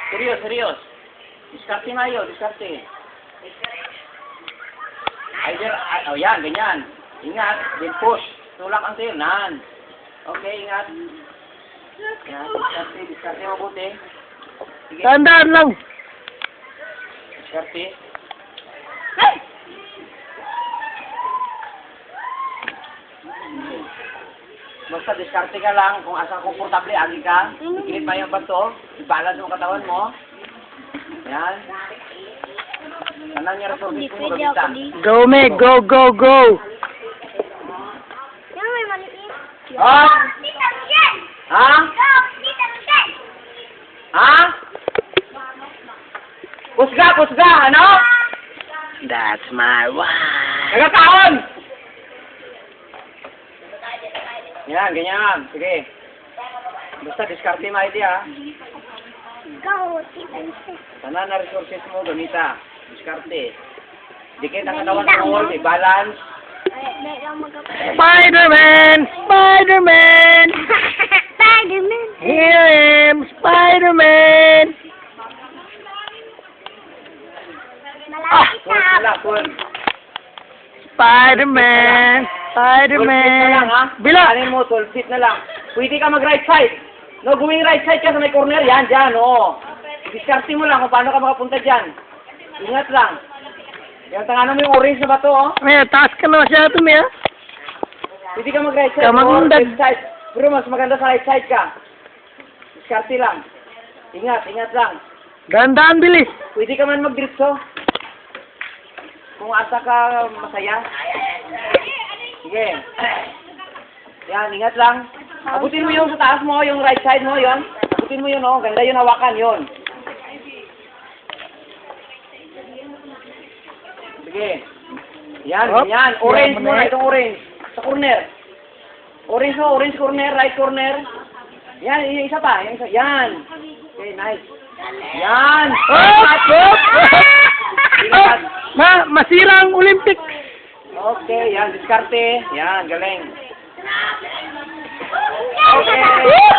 Serius, serius. Diskarte mayo, diskarte. Either, oh yan, ganyan. Ingat, then push. Tulak ang tayo, nan. Okay, ingat. Yan, diskarte, diskarte mabuti. Sige, Tandaan lang. diskarte. Basta diskarte ka lang kung asang komportable, agi ka. Ikilit pa yung bato, i-balance mo katawan mo. Yan. Tanang niya resources mo gamitan. Go, me. Go, go, go. Yung may maliit. Oh! Tita Michelle! Ha? Go! Tita Michelle! Ha? Kusga, kusga, ano? That's my wife. Nagkakaon! Yan, ganyan. Sige. Basta diskarte mo idea, ha? Go! Tita Michelle! Tanang na resources mo gamita. Diskarte. Dikit ang katawan mo, wall, may balance. Dahil lang Spider-Man! Spider-Man! Spider-Man! Here I am, Spider-Man! Malapit Full, na. wala, full. Spider-Man! 12 feet na lang, ha? Spider-Man! Bila! Kanin mo, 12 feet na lang. Pwede ka mag-right side. No, going right side ka sa may corner. Yan, dyan, oo. Diskarte mo lang kung paano ka makapunta dyan. Ingat lang. Yan, tanganan mo yung orange na bato, oh. May taas ka na masyado, me, ha? Pwede ka mag-right side Kamandag. or left side. Pero mas maganda sa right side ka. Diskarte lang. Ingat, ingat lang. Gandaan, bilis! Pwede ka man mag-diretso. Kung asa ka masaya. Sige. Yan, ingat lang. Abutin mo yung sa taas mo, yung right side mo, yon. Abutin mo yun, oh. Ganda yun, hawakan, yon. Sige. Yan, Hop. yan. Orange Yan, muna, muna. itong orange. Sa corner. Orange mo, orange corner, right corner. Yan, yung isa pa. Yung isa. Yan. Okay, nice. Yan. Hop! Hop! Hop! Masira ang Olympics! Okay, yan. Diskarte. Yan, galing. Okay. Woo!